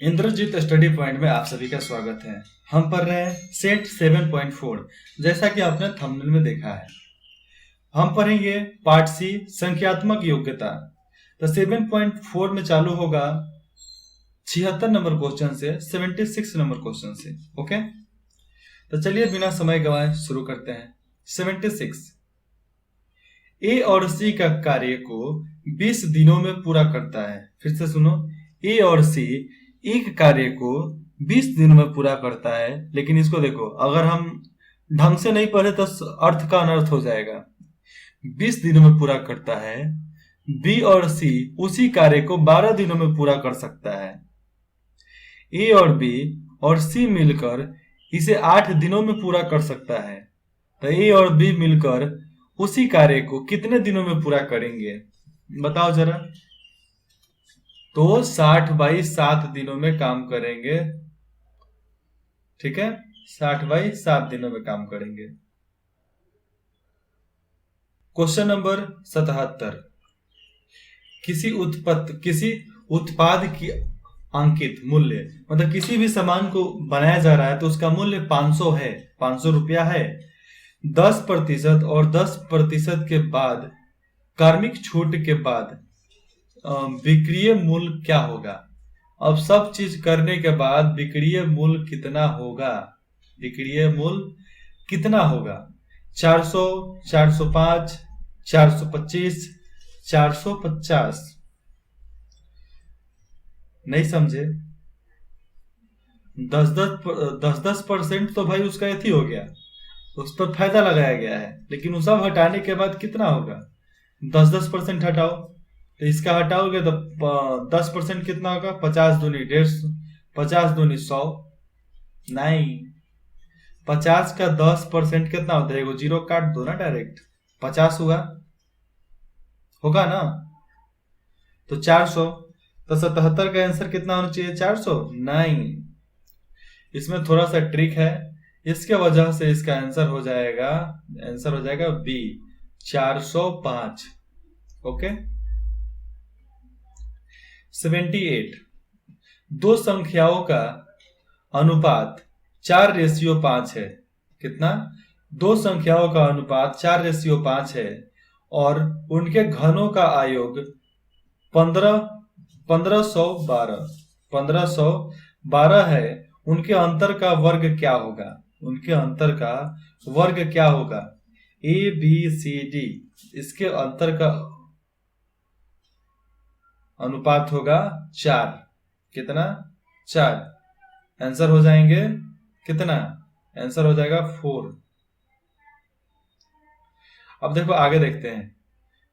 Indrajit study point में आप सभी का स्वागत है। हम पढ़ रहे हैं सेट 7.4। जैसा कि आपने थंबनेल में देखा है, हम पढ़ेंगे पार्ट सी संख्यात्मक योग्यता। तो 7.4 में चालू होगा 76 नंबर क्वेश्चन से 76 नंबर क्वेश्चन से। ओके, तो चलिए बिना समय गवाए शुरू करते हैं। 76, ए और सी का कार्य को 20 दिनों में पूरा करता है। फिर से सुनो, ए और सी एक कार्य को 20 दिनों में पूरा करता है। लेकिन इसको देखो, अगर हम ढंग से नहीं पढ़े तो अर्थ का अनर्थ हो जाएगा। 20 दिनों में पूरा करता है। बी और सी उसी कार्य को 12 दिनों में पूरा कर सकता है। ए और बी और सी मिलकर इसे 8 दिनों में पूरा कर सकता है। तो ए और बी मिलकर उसी कार्य को कितने दिनों में पूरा करेंगे, बताओ जरा। तो 60/7 दिनों में काम करेंगे। ठीक है, 60/7 दिनों में काम करेंगे। क्वेश्चन नंबर 77, किसी उत्पाद की अंकित मूल्य, मतलब किसी भी सामान को बनाया जा रहा है तो उसका मूल्य 500 है, 500 रुपया है। 10% और 10% के बाद कार्मिक छूट के बाद विक्रय मूल्य क्या होगा। अब सब चीज करने के बाद विक्रय मूल्य कितना होगा, विक्रय मूल्य कितना होगा। 400, 405, 425, 450। नहीं समझे? 10% तो भाई उसका एथी हो गया, उस पर फायदा लगाया गया है। लेकिन वो सब हटाने के बाद कितना होगा, 10% हटाओ तो इसका हटाओगे तो 10% कितना होगा, 50 दूनी 150, 50 दूनी 100। नहीं, 50 का 10% कितना होता है, वो जीरो काट दो ना डायरेक्ट, 50 हुआ, होगा ना। तो 400, तो 77 का आंसर कितना होना चाहिए, 400? नहीं, इसमें थोड़ा सा ट्रिक है। इसके वजह से इसका आंसर हो जाएगा बी, 405। ओके। 78, दो संख्याओं का अनुपात 4:5 है। कितना? दो संख्याओं का अनुपात 4:5 है और उनके घनों का आयोग 1512 है। उनके अंतर का वर्ग क्या होगा, उनके अंतर का वर्ग क्या होगा। ए बी सी डी, इसके अंतर का अनुपात होगा 4। कितना? 4। आंसर हो जाएंगे कितना, आंसर हो जाएगा 4। अब देखो आगे देखते हैं।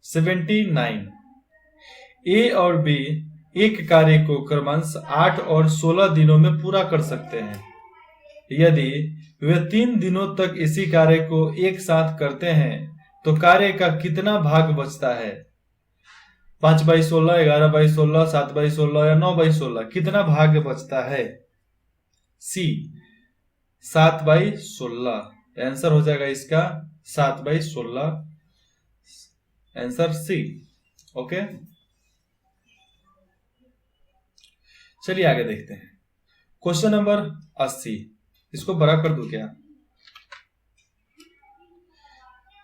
79, ए और बी एक कार्य को क्रमशः 8 और 16 दिनों में पूरा कर सकते हैं। यदि वे 3 दिनों तक इसी कार्य को एक साथ करते हैं तो कार्य का कितना भाग बचता है। 5/16, 11/16, 7/16 या 9/16, कितना भाग बचता है। सी, 7/16। आंसर हो जाएगा इसका 7/16, आंसर सी। ओके, चलिए आगे देखते हैं। क्वेश्चन नंबर 80, इसको बड़ा कर दूं क्या,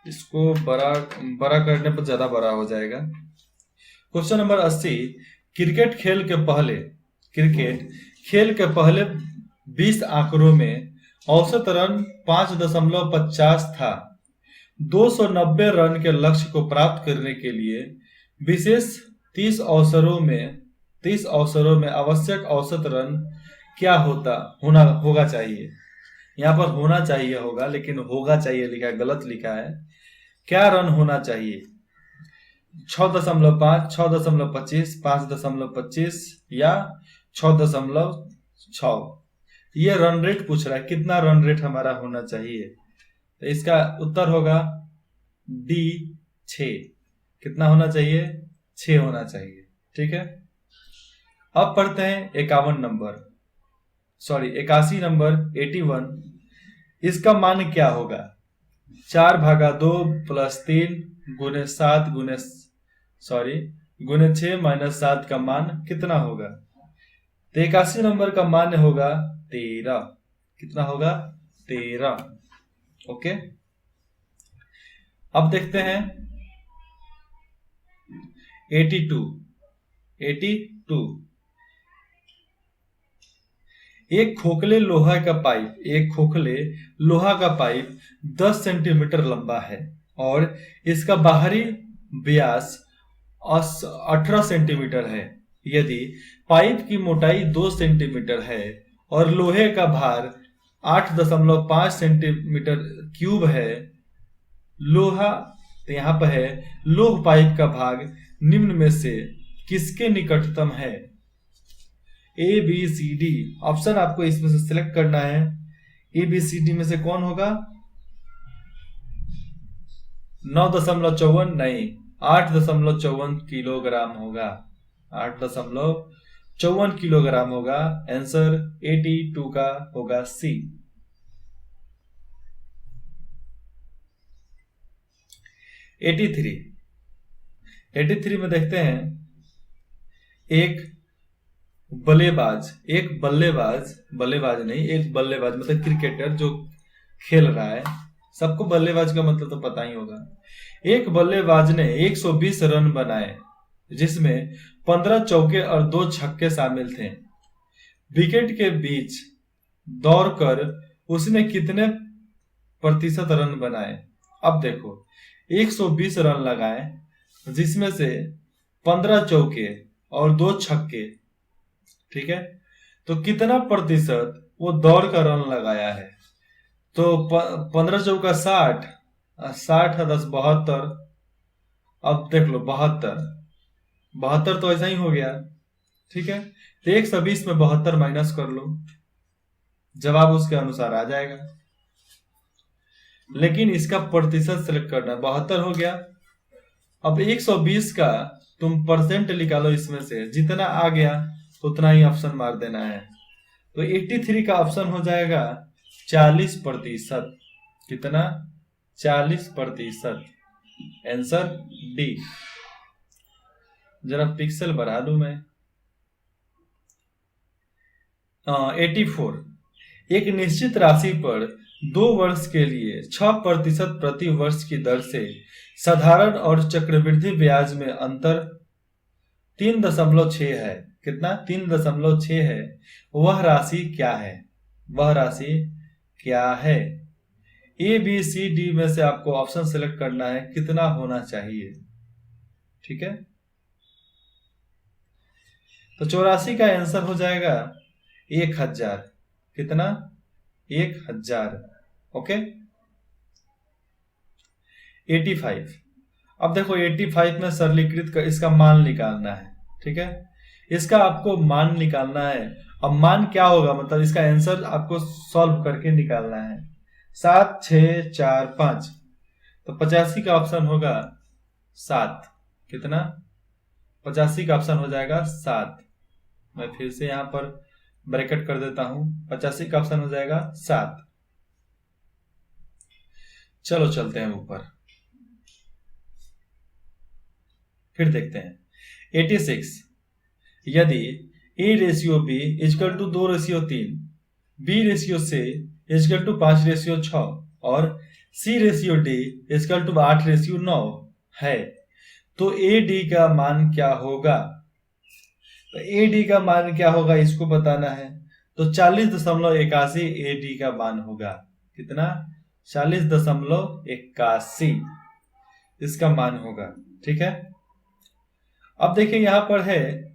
इसको बड़ा करने पर ज्यादा बड़ा हो जाएगा। क्वेश्चन नंबर 80, क्रिकेट खेल के पहले 20 आंकड़ों में औसत रन 5.50 था। 290 रन के लक्ष्य को प्राप्त करने के लिए विशेष 30 अवसरों में आवश्यक औसत रन क्या होगा चाहिए। यहाँ पर होना चाहिए होगा, लेकिन होगा चाहिए लिखा है, गलत लिखा है। क्या रन होना चाहिए, 6.5, 6.25, 5.25 या 6.6। ये रन रेट पूछ रहा है, कितना रन रेट हमारा होना चाहिए। तो इसका उत्तर होगा डी, 6। कितना होना चाहिए, 6 होना चाहिए। ठीक है, अब पढ़ते हैं 81 नंबर, 81 इसका मान क्या होगा। 4/2 + 3 गुने 6 - 7 का मान कितना होगा। तो 81 नंबर का मान होगा 13। कितना होगा? 13। ओके, अब देखते हैं 82। एक खोखले लोहा का पाइप 10 सेंटीमीटर लंबा है और इसका बाहरी व्यास 18 सेंटीमीटर है। यदि पाइप की मोटाई 2 सेंटीमीटर है और लोहे का भार 8.5 सेंटीमीटर क्यूब है, लोहा तो यहाँ पर है, लोह पाइप का भाग निम्न में से किसके निकटतम है? A B C D option आपको इसमें से सिलेक्ट करना है। ए बी सी डी में से कौन होगा? 9.54 नहीं, 8.54 किलोग्राम होगा। 8.54 किलोग्राम होगा। आंसर 82 का होगा सी। 83 में देखते हैं, एक बल्लेबाज मतलब क्रिकेटर जो खेल रहा है, सबको बल्लेबाज का मतलब तो पता ही होगा। एक बल्लेबाज ने 120 रन बनाए जिसमें 15 चौके और 2 छक्के शामिल थे। विकेट के बीच दौड़कर उसने कितने प्रतिशत रन बनाए? अब देखो, 120 रन लगाए जिसमें से 15 चौके और 2 छक्के, ठीक है, तो कितना प्रतिशत वो दौड़ का रन लगाया है? तो 15 चौका 60, 60 है 10 72। अब देख लो 72 तो ऐसा ही हो गया, ठीक है। तो 120 में 72 माइनस कर लो, जवाब उसके अनुसार आ जाएगा। लेकिन इसका प्रतिशत सिलेक्ट करना है। 72 हो गया। अब 120 का तुम परसेंट निकालो, इसमें से जितना आ गया उतना ही ऑप्शन मार देना है। तो 83 का ऑप्शन हो जाएगा 40%। कितना? 40%। Answer D. जरा पिक्सल बढ़ा दूं मैं। 84, एक निश्चित राशि पर 2 वर्ष के लिए 6% प्रति वर्ष की दर से साधारण और चक्रवृद्धि ब्याज में अंतर 3.6 है। कितना? 3.6 है। वह राशि क्या है? ए बी सी डी में से आपको ऑप्शन सिलेक्ट करना है, कितना होना चाहिए, ठीक है। तो 84 का आंसर हो जाएगा 1000। कितना? 1000। ओके। 85, अब देखो 85 में सरलीकृत इसका मान निकालना है, ठीक है। इसका आपको मान निकालना है। अब मान क्या होगा, मतलब इसका आंसर आपको सॉल्व करके निकालना है। 7 6 4 5, तो 85 का ऑप्शन होगा 7। कितना? 85 का ऑप्शन हो जाएगा 7। मैं फिर से यहां पर ब्रैकेट कर देता हूं। 85 का ऑप्शन हो जाएगा 7। चलो चलते हैं ऊपर, फिर देखते हैं 86। यदि A/B is equal to 2/3, B/C is equal to 5/6 और C/D इजकल टू 8/9 है, तो AD का मान क्या होगा? तो AD का मान क्या होगा इसको बताना है। तो 40.81 AD का मान होगा। कितना? 40.81 इसका मान होगा, ठीक है। अब देखिए यहां पर है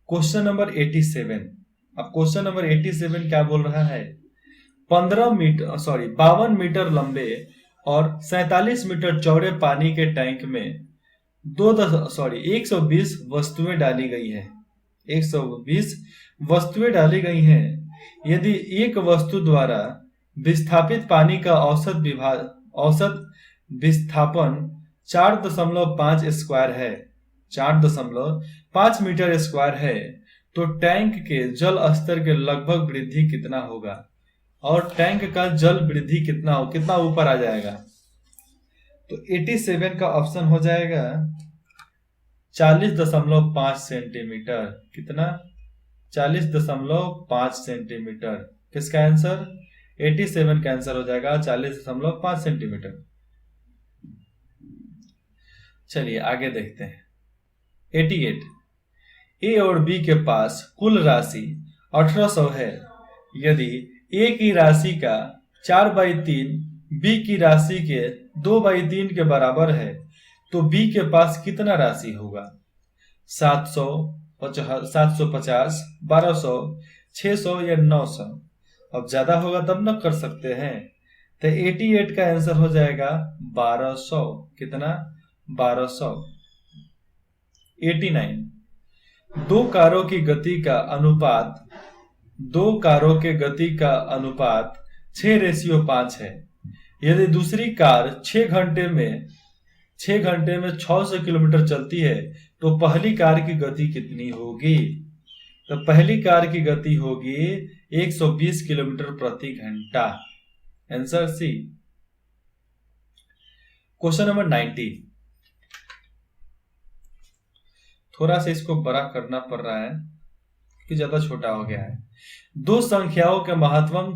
क्वेश्चन नंबर 87। अब क्वेश्चन नंबर 87 क्या बोल रहा है? 52 मीटर लंबे और 47 मीटर चौड़े पानी के टैंक में 120 वस्तुएं डाली गई है। 120 वस्तुएं डाली गई हैं। यदि एक वस्तु द्वारा विस्थापित पानी का औसत विस्थापन 4.5 स्क्वायर है, 4.5 मीटर स्क्वायर है, तो टैंक के जल स्तर के लगभग वृद्धि कितना होगा? और टैंक का जल वृद्धि कितना ऊपर आ जाएगा? तो 87 का ऑप्शन हो जाएगा 40.5 सेंटीमीटर। कितना? 40.5 सेंटीमीटर। किसका आंसर? 87 का आंसर हो जाएगा 40.5 सेंटीमीटर। चलिए आगे देखते हैं। 88, ए और बी के पास कुल राशि 1800 है। यदि ए की राशि का 4/3 बी की राशि के 2/3 के बराबर है तो बी के पास कितना राशि होगा? 700, 750, 1200, 600 या 900? अब ज्यादा होगा तब न कर सकते हैं। तो 88 का आंसर हो जाएगा 1200। कितना? 1200। 89, दो कारों की गति का अनुपात 6:5 है। यदि दूसरी कार 6 घंटे में 600 किलोमीटर चलती है तो पहली कार की गति कितनी होगी? तो पहली कार की गति होगी 120 किलोमीटर प्रति घंटा। Answer C. क्वेश्चन नंबर 90, थोड़ा सा इसको बड़ा करना पड़ रहा है कि ज्यादा छोटा हो गया है। दो संख्याओं के महत्तम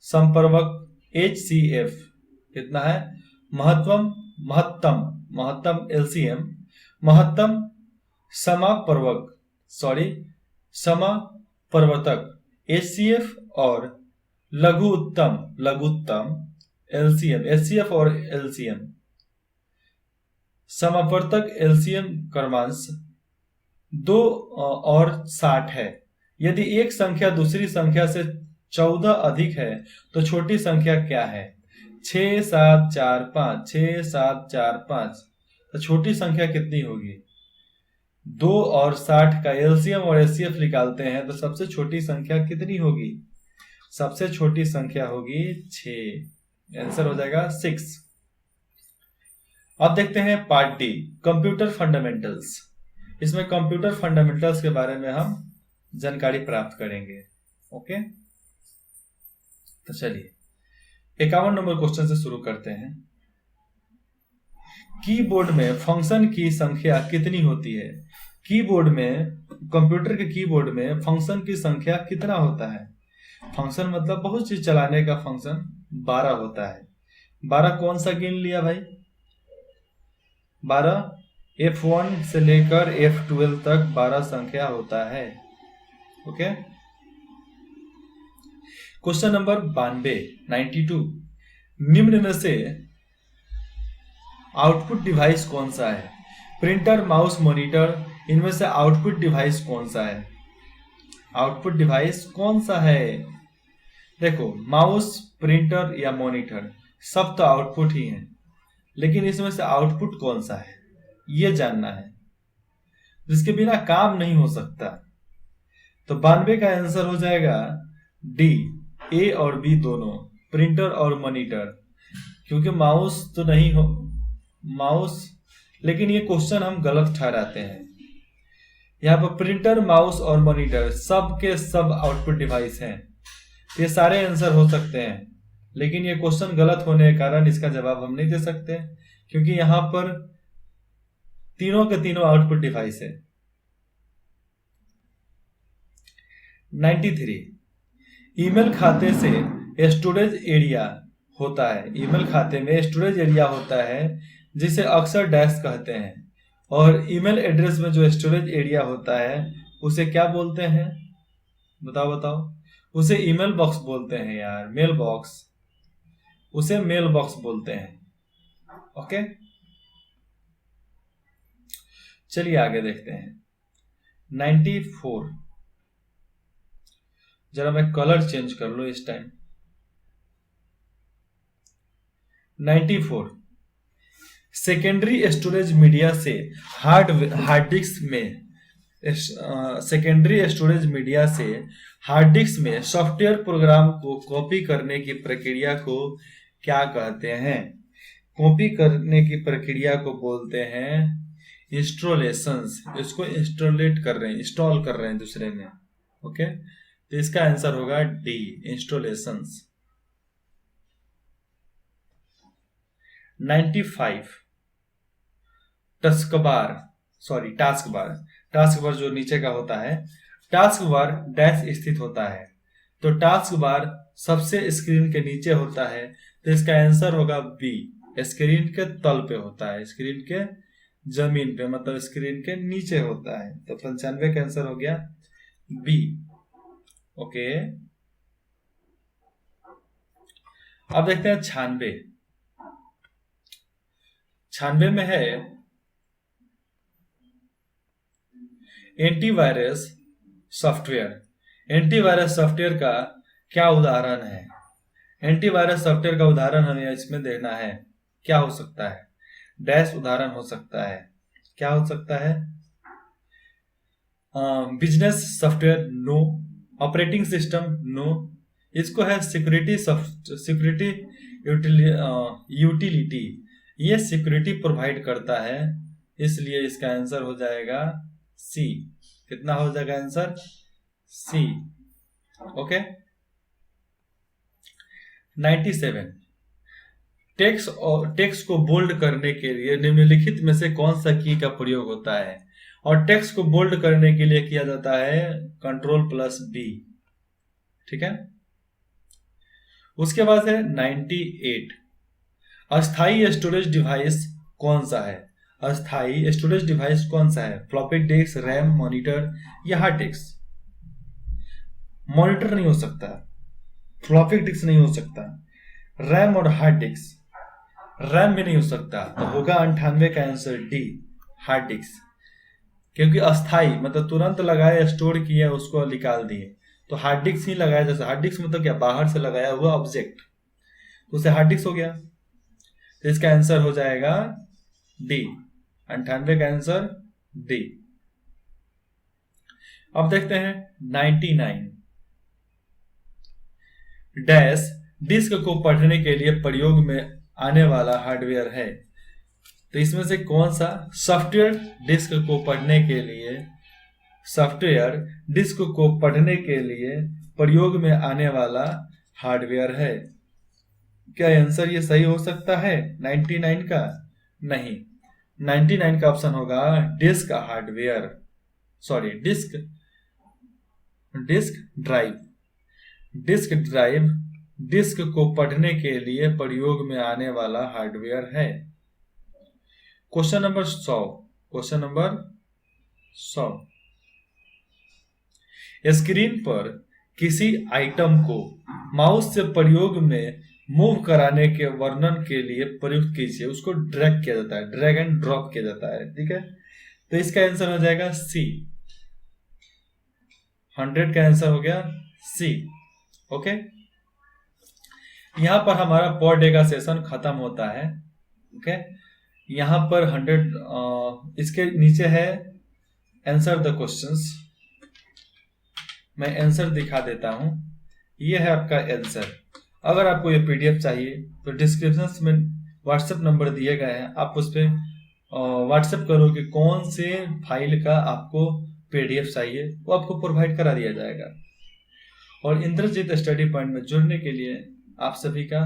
संपर्क HCF कितना है? महत्तम LCM, महत्तम समापवर्तक HCF और लघुत्तम LCM, HCF और LCM। समापवर्तक LCM क्रमांश 2 और 60 है। यदि एक संख्या दूसरी संख्या से 14 अधिक है तो छोटी संख्या क्या है? 6, 7, 4, 5, 6, 7, 4, 5। तो छोटी संख्या कितनी होगी? 2 और 60 का एलसीएम और एचसीएफ निकालते हैं तो सबसे छोटी संख्या कितनी होगी? सबसे छोटी संख्या होगी 6। आंसर हो जाएगा 6। अब देखते हैं पार्ट डी, कंप्यूटर फंडामेंटल्स। इसमें कंप्यूटर फंडामेंटल्स के बारे में हम जानकारी प्राप्त करेंगे। ओके, तो चलिए 51 नंबर क्वेश्चन से शुरू करते हैं। कीबोर्ड में फंक्शन की संख्या कितनी होती है? कीबोर्ड में, कंप्यूटर के कीबोर्ड में फंक्शन की संख्या कितना होता है? फंक्शन मतलब बहुत चीज चलाने का फंक्शन 12 होता है। 12 कौन सा गिन लिया भाई? 12 F1 से लेकर F12 तक 12 संख्या होता है। ओके, क्वेश्चन नंबर 92 निम्न में से आउटपुट डिवाइस कौन सा है? प्रिंटर, माउस, मॉनिटर, इनमें से आउटपुट डिवाइस कौन सा है? आउटपुट डिवाइस कौन सा है? देखो, माउस, प्रिंटर या मॉनिटर सब तो आउटपुट ही हैं, लेकिन इसमें से आउटपुट कौन सा है ये जानना है, जिसके बिना काम नहीं हो सकता। तो 92 का आंसर हो जाएगा डी, ए और बी दोनों, प्रिंटर और मॉनिटर। क्योंकि माउस तो नहीं हो, माउस, लेकिन ये क्वेश्चन हम गलत ठहराते हैं। यहाँ पर प्रिंटर, माउस और मॉनिटर सब के सब आउटपुट डिवाइस हैं। ये सारे आंसर हो सकते हैं, लेकिन ये क्वेश्चन गलत होने के कारण इसका जवाब हम नहीं दे सकते, क्योंकि यहाँ पर तीनों के तीनों आउटपुट डिवाइस है। 93 ईमेल खाते से स्टोरेज एरिया होता है। ईमेल खाते में स्टोरेज एरिया होता है जिसे अक्सर डैश कहते हैं, और ईमेल एड्रेस में जो स्टोरेज एरिया होता है उसे क्या बोलते हैं? बताओ। उसे ईमेल बॉक्स बोलते हैं यार, मेल बॉक्स, उसे मेल बॉक्स बोलते हैं। ओके, चलिए आगे देखते हैं। 94, जरा मैं कलर चेंज कर लूं इस टाइम। 94 सेकेंडरी स्टोरेज मीडिया से हार्ड डिस्क में सेकेंडरी स्टोरेज मीडिया से हार्ड डिस्क में सॉफ्टवेयर प्रोग्राम को कॉपी करने की प्रक्रिया को क्या कहते हैं? कॉपी करने की प्रक्रिया को बोलते हैं इंस्टॉलेशंस। इसको इंस्टॉल कर रहे हैं दूसरे में। ओके, तो इसका आंसर होगा डी, इंस्टॉलेशंस। 95 टास्क बार जो नीचे का होता है, टास्क बार डैश स्थित होता है, तो टास्क बार सबसे स्क्रीन के नीचे होता है, तो इसका आंसर होगा बी, स्क्रीन के तल पे होता है, स्क्रीन के जमीन पे, मतलब स्क्रीन के नीचे होता है। तो 95 का आंसर हो गया बी। ओके, अब देखते हैं 96। 96 में है एंटीवायरस सॉफ्टवेयर। एंटीवायरस सॉफ्टवेयर का क्या उदाहरण है? एंटीवायरस सॉफ्टवेयर का उदाहरण हमें इसमें देना है। क्या हो सकता है? डैश उदाहरण हो सकता है। क्या हो सकता है? Business software no, operating system no, इसको है सिक्योरिटी यूटिलिटी, ये सिक्योरिटी प्रोवाइड करता है, इसलिए इसका आंसर हो जाएगा सी। कितना हो जाएगा आंसर? सी। ओके। 97, टेक्स्ट को बोल्ड करने के लिए निम्नलिखित में से कौन सा की का प्रयोग होता है? और टेक्स्ट को बोल्ड करने के लिए किया जाता है Ctrl+B। ठीक है। उसके बाद है 98, अस्थाई स्टोरेज डिवाइस कौन सा है? अस्थाई स्टोरेज डिवाइस कौन सा है? फ्लॉपी डिस्क, रैम, मॉनिटर या हार्ड डिस्क? मॉनिटर नहीं हो सकता, फ्लॉपी डिस्क नहीं हो सकता, रैम और हार्ड डिस्क, रैम भी नहीं हो सकता, तो होगा 98 का आंसर डी, हार्ड डिस्क। क्योंकि अस्थाई मतलब तुरंत लगाए, स्टोर किया, उसको निकाल दिए, तो हार्ड डिस्क ही लगाया। जैसे हार्ड डिस्क मतलब क्या? बाहर से लगाया हुआ ऑब्जेक्ट, तो उसे हार्ड डिस्क हो गया। तो इसका आंसर हो जाएगा डी, 98 का आंसर डी। अब देखते हैं 99, डैश डिस्क को पढ़ने के लिए प्रयोग में आने वाला हार्डवेयर है, तो इसमें से कौन सा सॉफ्टवेयर डिस्क को पढ़ने के लिए, सॉफ्टवेयर डिस्क को पढ़ने के लिए प्रयोग में आने वाला हार्डवेयर है? क्या आंसर ये सही हो सकता है 99 का? नहीं, 99 का ऑप्शन होगा disk hardware, sorry disk drive. Disk drive disk को पढ़ने के लिए प्रयोग में आने वाला हार्डवेयर है। Question number 100, question number 100, screen पर किसी आइटम को माउस से प्रयोग में मूव कराने के वर्णन के लिए प्रयुक्त कीजिए। उसको ड्रैग किया जाता है, ड्रैग एंड ड्रॉप किया जाता है। ठीक है, तो इसका आंसर हो जाएगा सी, 100 का आंसर हो गया सी। ओके, यहां पर हमारा पर डे का सेशन खत्म होता है। ओके, यहां पर 100, इसके नीचे है आंसर द क्वेश्चंस। मैं आंसर दिखा देता हूं, ये है आपका आंसर। अगर आपको ये पीडीएफ चाहिए तो डिस्क्रिप्शन में व्हाट्सएप नंबर दिए गए हैं, आप उस पर व्हाट्सएप करो कि कौन से फाइल का आपको पीडीएफ चाहिए, वो आपको प्रोवाइड करा दिया जाएगा। और इंद्रजीत स्टडी पॉइंट में जुड़ने के लिए आप सभी का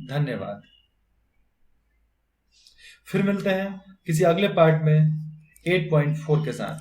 धन्यवाद। फिर मिलते हैं किसी अगले पार्ट में 8.4 के साथ।